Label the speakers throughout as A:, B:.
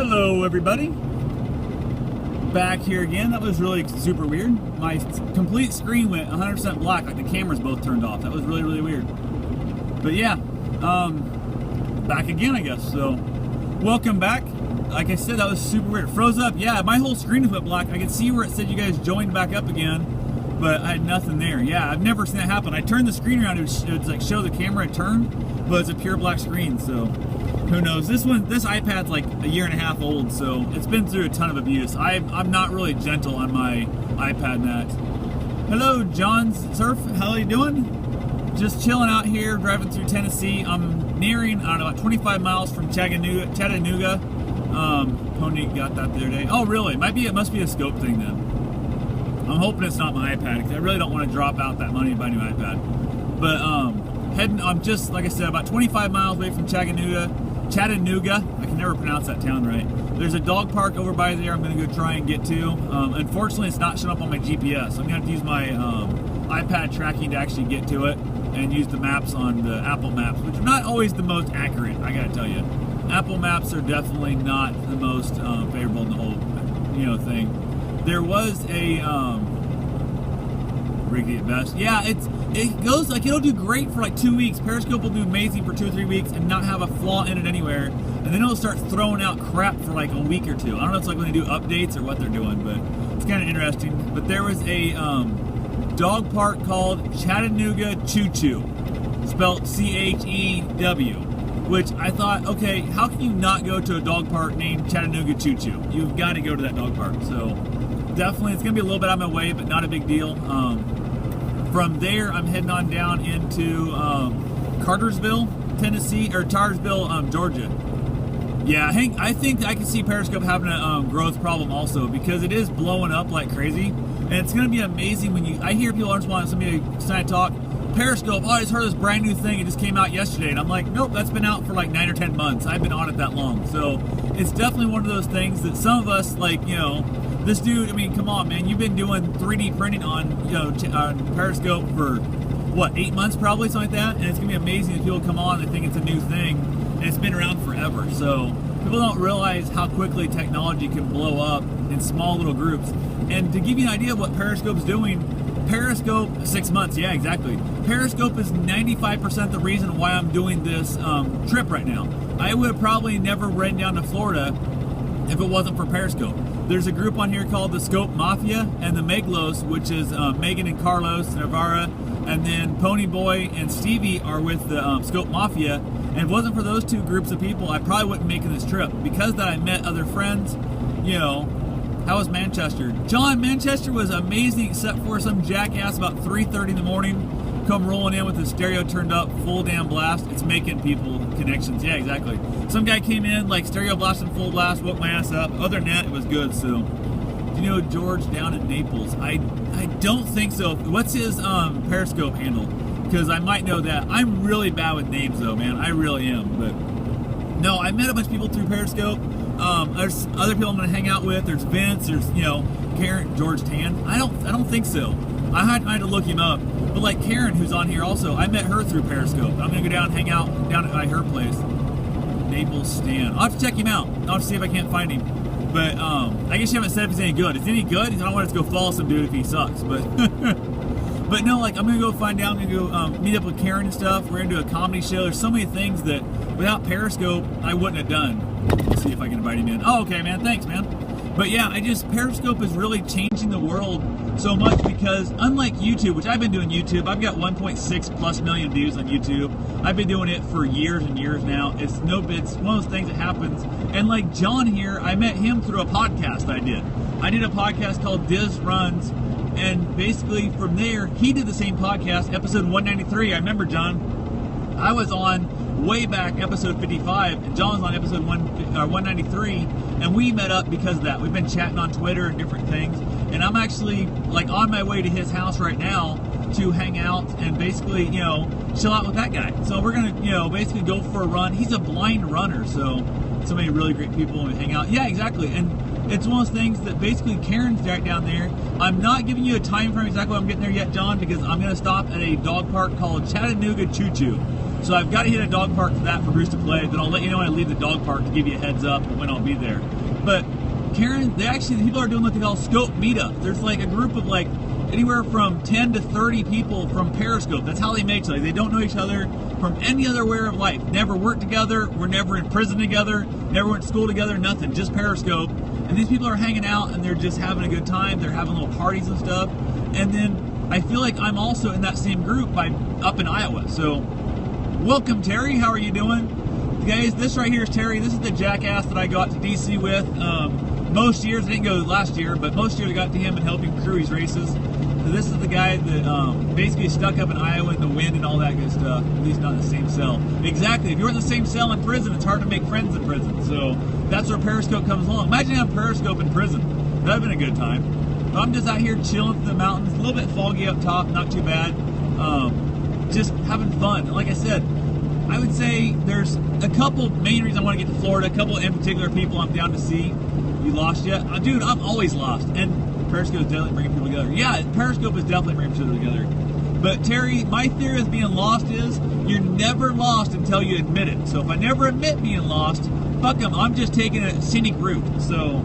A: Hello everybody, back here again. That was really super weird. My complete screen went 100% black, like the cameras both turned off. That was really weird. But yeah, back again I guess. So welcome back. Like I said, that was super weird. It froze up. Yeah, my whole screen went black. I could see where it said you guys joined back up again, but I had nothing there. Yeah, I've never seen that happen. I turned the screen around, it would like show the camera turn, but it's a pure black screen. So who knows? This iPad's like a year and a half old, so it's been through a ton of abuse. I'm not really gentle on my iPad, Matt. Hello, John Surf. How are you doing? Just chilling out here, driving through Tennessee. I'm nearing, I don't know, about 25 miles from Chattanooga. Pony got that the other day. Oh, really? It must be a scope thing then. I'm hoping it's not my iPad, because I really don't want to drop out that money to buy a new iPad. But I'm just, like I said, about 25 miles away from Chattanooga. I can never pronounce that town right. There's a dog park over by there I'm going to go try and get to. Unfortunately, it's not showing up on my GPS. I'm going to have to use my iPad tracking to actually get to it and use the maps on the Apple Maps, which are not always the most accurate, I got to tell you. Apple Maps are definitely not the most favorable in the whole, thing. There was a riggedy at best. Yeah, it goes like it'll do great for like 2 weeks. Periscope will do amazing for 2 or 3 weeks and not have a flaw in it anywhere. And then it'll start throwing out crap for like a week or two. I don't know if it's like when they do updates or what they're doing, but it's kind of interesting. But there was a dog park called Chattanooga Choo Choo, spelled C-H-E-W, which I thought, okay, how can you not go to a dog park named Chattanooga Choo Choo? You've got to go to that dog park. So definitely, it's going to be a little bit out of my way, but not a big deal. From there, I'm heading on down into Cartersville, Tennessee, or Cartersville, Georgia. Yeah, I think I can see Periscope having a growth problem also, because it is blowing up like crazy, and it's going to be amazing when I hear people want somebody to talk. Periscope, oh, I just heard this brand new thing, it just came out yesterday, and I'm like, nope, that's been out for like 9 or 10 months. I've been on it that long. So it's definitely one of those things that some of us, like, this dude, I mean, come on, man, you've been doing 3D printing on, on Periscope for, what, 8 months probably, something like that, and it's going to be amazing if people come on and think it's a new thing, and it's been around forever. So people don't realize how quickly technology can blow up in small little groups. And to give you an idea of what Periscope's doing, Periscope, 6 months, yeah, exactly. Periscope is 95% the reason why I'm doing this trip right now. I would have probably never ridden down to Florida if it wasn't for Periscope. There's a group on here called the Scope Mafia and the Meglos, which is Megan and Carlos Navarra, and then Ponyboy and Stevie are with the Scope Mafia. And if it wasn't for those two groups of people, I probably wouldn't make this trip. Because that I met other friends, How was Manchester? John, Manchester was amazing, except for some jackass about 3:30 in the morning come rolling in with his stereo turned up, full damn blast. It's making people connections. Yeah, exactly. Some guy came in, like, stereo blasting full blast, woke my ass up. Other than that, it was good. So, do you know George down in Naples? I don't think so. What's his Periscope handle? Because I might know that. I'm really bad with names, though, man. I really am. But no, I met a bunch of people through Periscope. There's other people I'm going to hang out with. There's Vince. There's, Karen, George Tan. I don't think so. I had to look him up. But like Karen, who's on here also, I met her through Periscope. I'm going to go down and hang out down at her place. Naples Stan. I'll have to check him out. I'll have to see if I can't find him. But I guess you haven't said if he's any good. If he's any good, I don't want to go follow some dude if he sucks. But but no, like, I'm going to go find out. I'm going to go meet up with Karen and stuff. We're going to do a comedy show. There's so many things that without Periscope, I wouldn't have done. Let's see if I can invite him in. Oh, okay, man. Thanks, man. But yeah, Periscope is really changing the world so much, because unlike YouTube, which I've been doing YouTube, I've got 1.6+ million views on YouTube. I've been doing it for years and years now. It's one of those things that happens. And like John here, I met him through a podcast I did. I did a podcast called Diz Runs, and basically from there, he did the same podcast, episode 193. I remember, John, I was on way back episode 55, and John's on episode 193, and we met up because of that. We've been chatting on Twitter and different things, and I'm actually like on my way to his house right now to hang out and basically, chill out with that guy. So we're gonna, basically go for a run. He's a blind runner, so many really great people when we hang out. Yeah, exactly. And it's one of those things that basically Karen's right down there. I'm not giving you a time frame exactly when I'm getting there yet, John, because I'm gonna stop at a dog park called Chattanooga Choo Choo. So I've got to hit a dog park for that for Bruce to play. Then I'll let you know when I leave the dog park to give you a heads up when I'll be there. But Karen, the people are doing what they call scope meetup. There's like a group of like anywhere from 10 to 30 people from Periscope. That's how they make it. Like, they don't know each other from any other way of life. Never worked together. We're never in prison together. Never went to school together. Nothing. Just Periscope. And these people are hanging out and they're just having a good time. They're having little parties and stuff. And then I feel like I'm also in that same group up in Iowa. So welcome, Terry. How are you doing? Guys, this right here is Terry. This is the jackass that I got to DC with. Most years, I didn't go last year, but most years I got to him and helped him crew these races. So this is the guy that basically stuck up in Iowa in the wind and all that good stuff. At least not in the same cell. Exactly. If you're in the same cell in prison, it's hard to make friends in prison. So that's where Periscope comes along. Imagine having Periscope in prison. That'd have been a good time. So I'm just out here chilling through the mountains. A little bit foggy up top, not too bad. Just having fun. And like I said, I would say there's a couple main reasons I want to get to Florida. A couple in particular people I'm down to see. You lost yet? Dude, I'm always lost. And Periscope is definitely bringing people together. Yeah, Periscope is definitely bringing people together. But Terry, my theory of being lost is you're never lost until you admit it. So if I never admit being lost, fuck them. I'm just taking a scenic route. So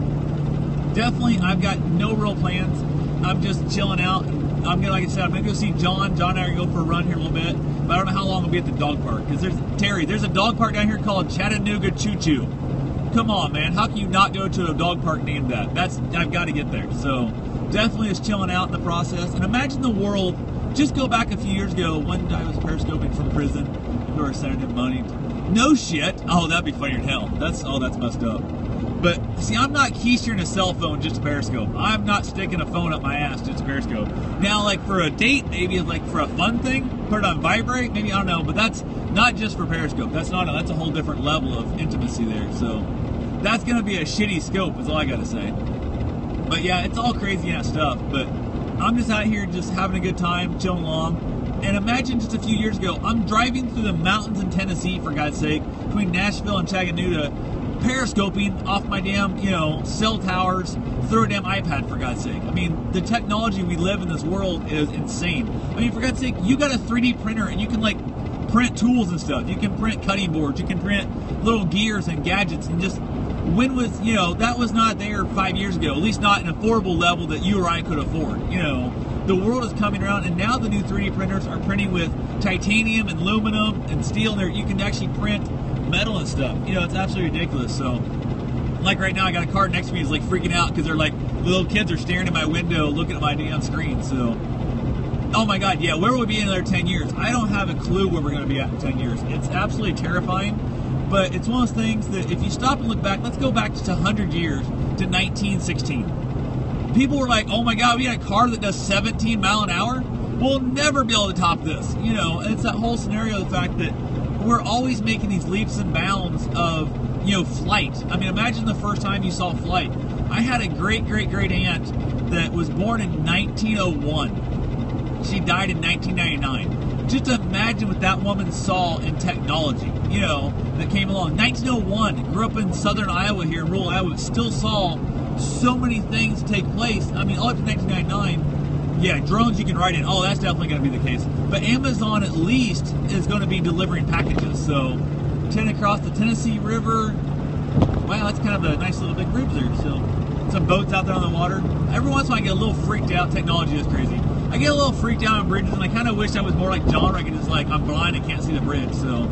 A: definitely, I've got no real plans. I'm just chilling out. I'm gonna, like I said, I'm gonna go see John. John and I are gonna go for a run here a little bit. But I don't know how long I'll be at the dog park. Because there's a dog park down here called Chattanooga Choo Choo. Come on, man. How can you not go to a dog park named that? I've got to get there. So definitely just chilling out in the process. And imagine the world, just go back a few years ago, one guy was periscoping from prison. People were sending him money. No shit. Oh, that'd be funnier than hell. That's messed up. But see, I'm not keystering a cell phone just to Periscope. I'm not sticking a phone up my ass just to Periscope. Now, like for a date, maybe like for a fun thing, put it on vibrate, maybe, I don't know. But that's not just for Periscope. That's a whole different level of intimacy there. So that's gonna be a shitty scope, is all I gotta say. But yeah, it's all crazy and stuff. But I'm just out here just having a good time, chilling along. And imagine just a few years ago, I'm driving through the mountains in Tennessee, for God's sake, between Nashville and Chattanooga, periscoping off my damn, cell towers through a damn iPad, for God's sake. I mean, the technology we live in this world is insane. I mean, for God's sake, you got a 3D printer and you can like print tools and stuff. You can print cutting boards. You can print little gears and gadgets. And just, when was, that was not there 5 years ago, at least not an affordable level that you or I could afford. The world is coming around, and now the new 3D printers are printing with titanium and aluminum and steel. And you can actually print metal and stuff. It's absolutely ridiculous. So, like right now, I got a car next to me is like freaking out because they're like, the little kids are staring at my window, looking at my damn screen. So, oh my God, yeah, where will we be in another 10 years? I don't have a clue where we're going to be at in 10 years. It's absolutely terrifying, but it's one of those things that if you stop and look back, let's go back just 100 years to 1916. People were like, oh my God, we got a car that does 17 miles an hour? We'll never be able to top this. And it's that whole scenario, the fact that we're always making these leaps and bounds of, flight. I mean, imagine the first time you saw flight. I had a great aunt that was born in 1901. She died in 1999. Just imagine what that woman saw in technology, that came along. 1901, grew up in southern Iowa here, in rural Iowa, still saw so many things take place. I mean, all up to 1999, yeah, drones you can ride in. Oh, that's definitely going to be the case. But Amazon at least is going to be delivering packages. So, heading across the Tennessee River. Wow, that's kind of a nice little big bridge there. So, some boats out there on the water. Every once in a while I get a little freaked out. Technology is crazy. I get a little freaked out on bridges, and I kind of wish I was more like John, where I can just I'm blind and can't see the bridge. So,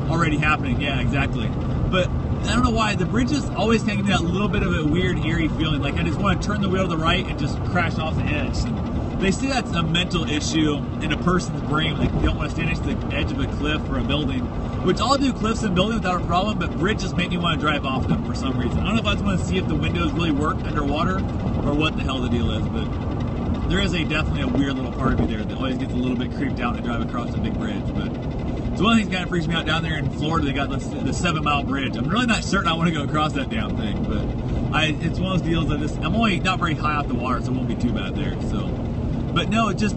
A: already happening. Yeah, exactly. But I don't know why, the bridges always kind of give me that little bit of a weird, eerie feeling. Like I just want to turn the wheel to the right and just crash off the edge. And they say that's a mental issue in a person's brain. Like they don't want to stand next to the edge of a cliff or a building, which I'll do cliffs and buildings without a problem, but bridges make me want to drive off them for some reason. I don't know if I just want to see if the windows really work underwater or what the hell the deal is, but there is definitely a weird little part of me there that always gets a little bit creeped out to drive across a big bridge. But it's one of the things that kind of freaks me out down there in Florida. They got the 7 Mile Bridge. I'm really not certain I want to go across that damn thing, but it's one of those deals that I'm only not very high off the water, so it won't be too bad there. So, but no, it's just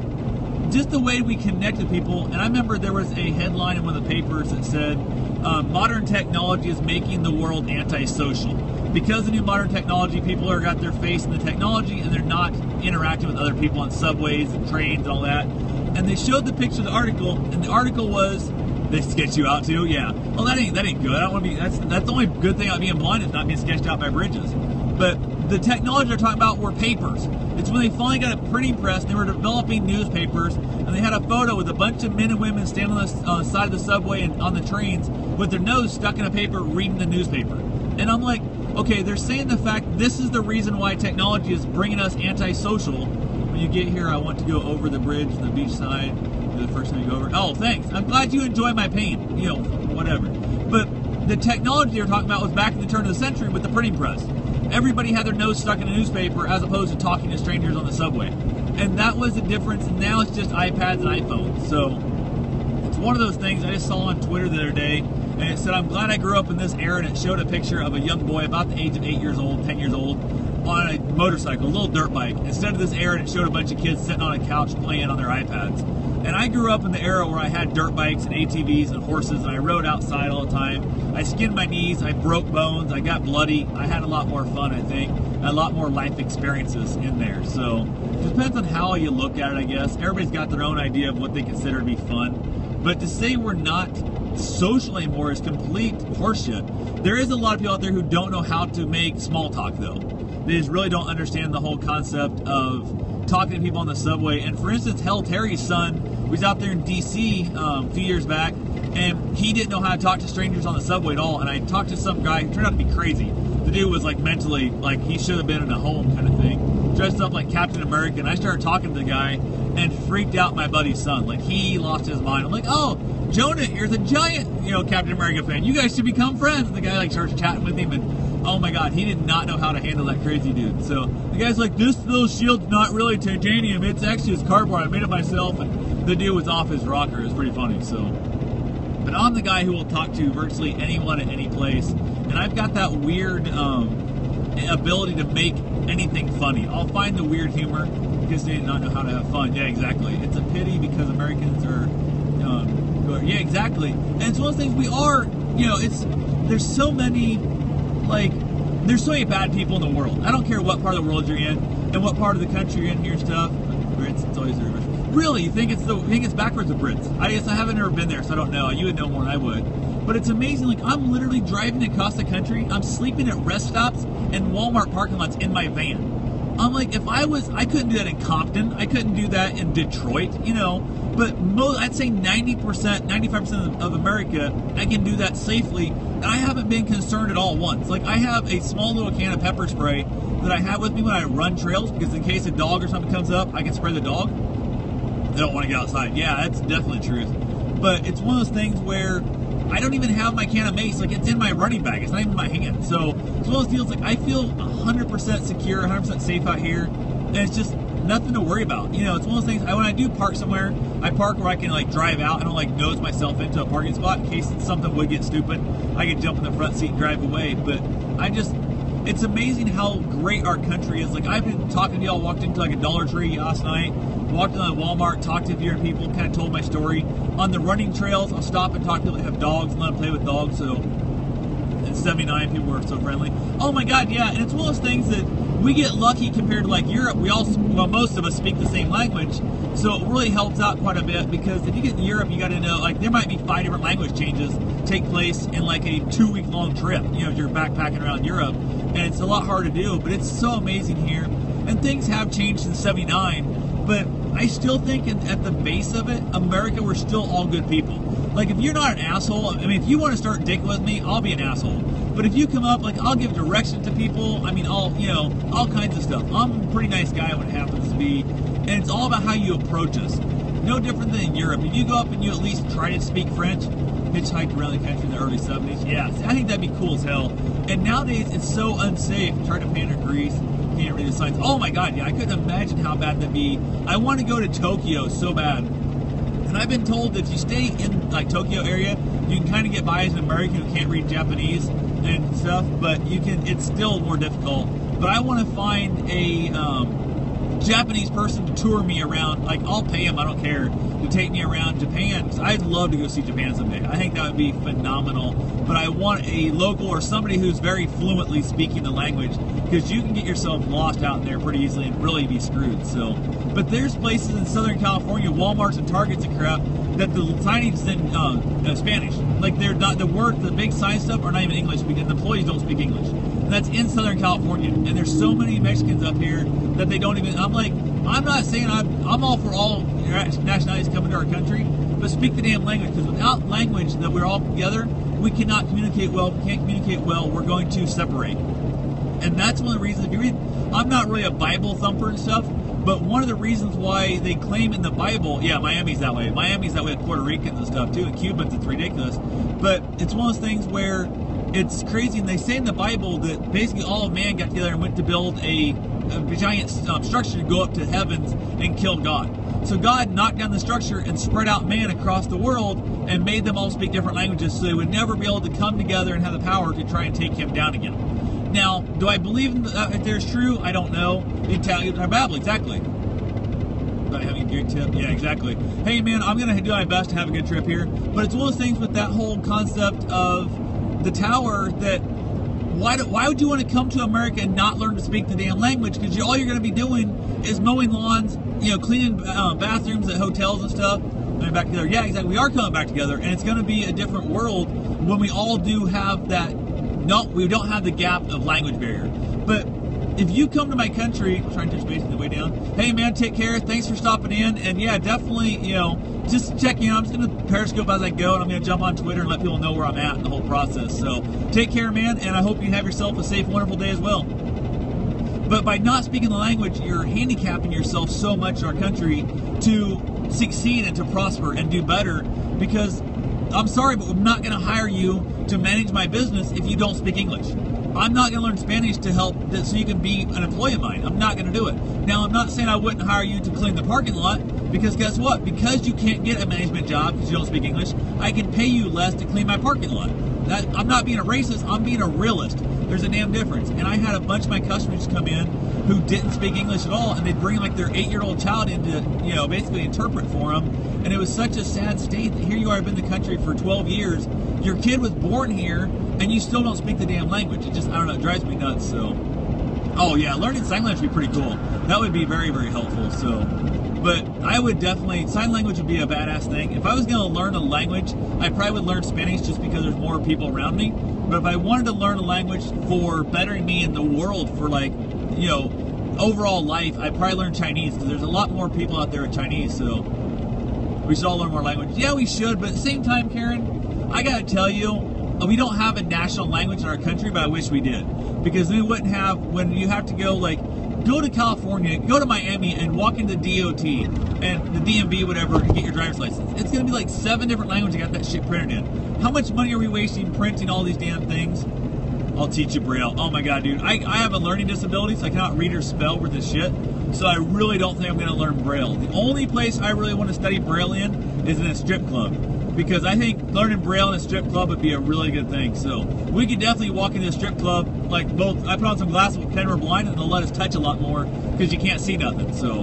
A: the way we connect with people. And I remember there was a headline in one of the papers that said, modern technology is making the world antisocial. Because of new modern technology, people are got their face in the technology and they're not interacting with other people on subways and trains and all that. And they showed the picture of the article, and the article was, they sketch you out too? Yeah. Well, that ain't good. I don't want to be. That's the only good thing about being blind is not being sketched out by bridges. the technology they're talking about were papers. It's when they finally got a printing press, and they were developing newspapers, and they had a photo with a bunch of men and women standing on the side of the subway and on the trains with their nose stuck in a paper reading the newspaper. And I'm like, okay, they're saying the fact this is the reason why technology is bringing us antisocial. When you get here, I want to go over the bridge, the beach side. The first time you go over. Oh, thanks. I'm glad you enjoy my pain. You know, whatever. But the technology they were talking about was back in the turn of the century with the printing press. Everybody had their nose stuck in a newspaper as opposed to talking to strangers on the subway. And that was the difference. And now it's just iPads and iPhones. So it's one of those things I just saw on Twitter the other day. And it said, I'm glad I grew up in this era. And it showed a picture of a young boy about the age of 8 years old, 10 years old, on a motorcycle, a little dirt bike. Instead of this era, it showed a bunch of kids sitting on a couch playing on their iPads. And I grew up in the era where I had dirt bikes and ATVs and horses, and I rode outside all the time. I skinned my knees, I broke bones, I got bloody. I had a lot more fun, I think. A lot more life experiences in there. So it depends on how you look at it, I guess. Everybody's got their own idea of what they consider to be fun. But to say we're not social anymore is complete horseshit. There is a lot of people out there who don't know how to make small talk, though. They just really don't understand the whole concept of talking to people on the subway. And for instance, Hell Terry's son was out there in DC a few years back, and he didn't know how to talk to strangers on the subway at all. And I talked to some guy who turned out to be crazy. The dude was like mentally, like he should have been in a home kind of thing, dressed up like Captain America. And I started talking to the guy and freaked out my buddy's son. Like he lost his mind. I'm like, oh, Jonah, you're the giant, Captain America fan. You guys should become friends. And the guy like starts chatting with him, and oh my God, he did not know how to handle that crazy dude. So the guy's like, this little shield's not really titanium. It's actually just cardboard. I made it myself. And the dude was off his rocker. It was pretty funny. So, but I'm the guy who will talk to virtually anyone at any place. And I've got that weird ability to make anything funny. I'll find the weird humor because they did not know how to have fun. Yeah, exactly. It's a pity because Americans are, yeah, exactly. And it's one of those things we are, there's so many, there's so many bad people in the world. I don't care what part of the world you're in and what part of the country you're in here and stuff. Brits, it's always the reverse. Really? You think it's backwards of Brits? I guess I haven't ever been there, so I don't know. You would know more than I would. But it's amazing. Like, I'm literally driving across the country. I'm sleeping at rest stops and Walmart parking lots in my van. I'm like, I couldn't do that in Compton. I couldn't do that in Detroit, But I'd say 90%, 95% of America, I can do that safely. And I haven't been concerned at all once. Like, I have a small little can of pepper spray that I have with me when I run trails, because in case a dog or something comes up, I can spray the dog. They don't want to get outside. Yeah, that's definitely the truth. But it's one of those things where I don't even have my can of mace. Like, it's in my running bag. It's not even in my hand. So it's one of those deals, like, I feel 100% secure, 100% safe out here. And it's just nothing to worry about. It's one of those things, when I do park somewhere, I park where I can, drive out. I don't, nose myself into a parking spot in case something would get stupid. I could jump in the front seat and drive away. But it's amazing how great our country is. Like, I've been talking to y'all, walked into, a Dollar Tree last night, walked into Walmart, talked to a few people, kind of told my story. On the running trails, I'll stop and talk to people that have dogs and let them play with dogs. So in 79, people were so friendly. Oh my God, yeah. And it's one of those things that we get lucky compared to Europe. Most of us speak the same language. So it really helps out quite a bit, because if you get in Europe, you got to know, there might be 5 different language changes take place in a 2-week long trip, if you're backpacking around Europe. And it's a lot harder to do, but it's so amazing here. And things have changed since 79, but I still think at the base of it, America, we're still all good people. If you're not an asshole, if you want to start dicking with me, I'll be an asshole. But if you come up, I'll give direction to people. All kinds of stuff. I'm a pretty nice guy when it happens to be. And it's all about how you approach us. No different than in Europe. If you go up and you at least try to speak French, hitchhiked around the country in the early 70s, yeah, I think that'd be cool as hell. And nowadays, it's so unsafe. Try to pan or grease. Can't read the signs. Oh my God, yeah, I couldn't imagine how bad that'd be. I want to go to Tokyo so bad. And I've been told that if you stay in Tokyo area, you can kind of get by as an American who can't read Japanese and stuff, but it's still more difficult. But I want to find a Japanese person to tour me around. I'll pay him, I don't care, to take me around Japan. I'd love to go see Japan someday. I think that would be phenomenal. But I want a local or somebody who's very fluently speaking the language, because you can get yourself lost out there pretty easily and really be screwed. So, but there's places in Southern California, Walmarts and Targets and crap, that the signage is in Spanish. They're not, the big sign stuff are not even English, because the employees don't speak English. And that's in Southern California. And there's so many Mexicans up here that they don't even, I'm like, I'm not saying I'm all for all nationalities coming to our country, but speak the damn language, because without language that we're all together, we cannot communicate well. If we can't communicate well, we're going to separate. And that's one of the reasons, if you read, I'm not really a Bible thumper and stuff, but one of the reasons why they claim in the Bible, yeah, Miami's that way. Miami's that way with Puerto Ricans and stuff too, and Cubans, it's ridiculous. But it's one of those things where it's crazy, and they say in the Bible that basically all of man got together and went to build a giant structure to go up to heavens and kill God. So God knocked down the structure and spread out man across the world and made them all speak different languages, so they would never be able to come together and have the power to try and take him down again. Now, do I believe in if there's true? I don't know. Italian or Bible, exactly. Having a good tip, yeah, exactly. Hey man, I'm gonna do my best to have a good trip here, but it's one of those things with that whole concept of the tower that why would you want to come to America and not learn to speak the damn language? Because all you're going to be doing is mowing lawns, cleaning bathrooms at hotels and stuff. Coming back together, yeah, exactly. We are coming back together, and it's going to be a different world when we all do have that. No, we don't have the gap of language barrier. But if you come to my country, I'm trying to touch base on the way down. Hey man, take care. Thanks for stopping in, and yeah, definitely, just check in. I'm just going to Periscope as I go, and I'm going to jump on Twitter and let people know where I'm at in the whole process. So take care, man, and I hope you have yourself a safe, wonderful day as well. But by not speaking the language, you're handicapping yourself so much in our country to succeed and to prosper and do better, because I'm sorry, but I'm not going to hire you to manage my business if you don't speak English. I'm not going to learn Spanish to help so you can be an employee of mine. I'm not going to do it. Now, I'm not saying I wouldn't hire you to clean the parking lot, because guess what? Because you can't get a management job because you don't speak English, I can pay you less to clean my parking lot. I'm not being a racist, I'm being a realist. There's a damn difference. And I had a bunch of my customers come in who didn't speak English at all, and they'd bring like their 8-year-old child in to, basically interpret for them. And it was such a sad state that here you are, I've been in the country for 12 years, your kid was born here, and you still don't speak the damn language. It just, I don't know, it drives me nuts, so. Oh yeah, learning sign language would be pretty cool. That would be very, very helpful, so. But I would definitely, sign language would be a badass thing. If I was gonna learn a language, I probably would learn Spanish just because there's more people around me. But if I wanted to learn a language for bettering me in the world for overall life, I'd probably learn Chinese, because there's a lot more people out there with Chinese, so we should all learn more language. Yeah, we should, but at the same time, Karen, I gotta tell you, we don't have a national language in our country, but I wish we did. Because we wouldn't have, when you have to go to California, go to Miami and walk into the DOT and the DMV, whatever, and get your driver's license. It's going to be 7 different languages you got that shit printed in. How much money are we wasting printing all these damn things? I'll teach you Braille. Oh my God, dude. I have a learning disability, so I cannot read or spell worth this shit. So I really don't think I'm going to learn Braille. The only place I really want to study Braille in is in a strip club. Because I think learning Braille in a strip club would be a really good thing. So we could definitely walk into a strip club, I put on some glasses with pretend we're blind, and they'll let us touch a lot more because you can't see nothing. So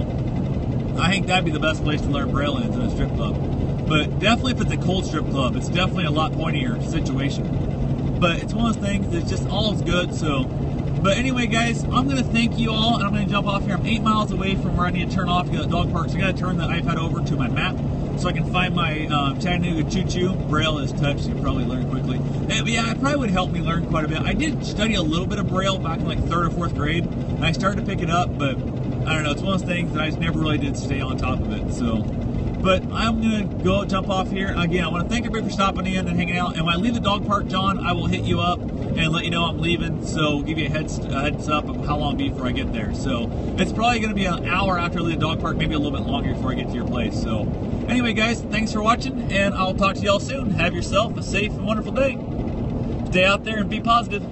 A: I think that'd be the best place to learn Braille in a strip club. But definitely if it's a cold strip club, it's definitely a lot pointier situation. But it's one of those things that's just all is good, so. But anyway, guys, I'm going to thank you all, and I'm going to jump off here. I'm 8 miles away from where I need to turn off to go to the dog park, so I got to turn the iPad over to my map so I can find my Chattanooga Choo-Choo. Braille is touch, so you probably learn quickly. But yeah, it probably would help me learn quite a bit. I did study a little bit of Braille back in 3rd or 4th grade, and I started to pick it up, but I don't know, it's one of those things that I just never really did stay on top of it, so. But I'm going to go jump off here. Again, I want to thank everybody for stopping in and hanging out. And when I leave the dog park, John, I will hit you up and let you know I'm leaving. So give you a heads up of how long it'll be before I get there. So it's probably going to be an hour after I leave the dog park, maybe a little bit longer before I get to your place. So anyway, guys, thanks for watching, and I'll talk to y'all soon. Have yourself a safe and wonderful day. Stay out there and be positive.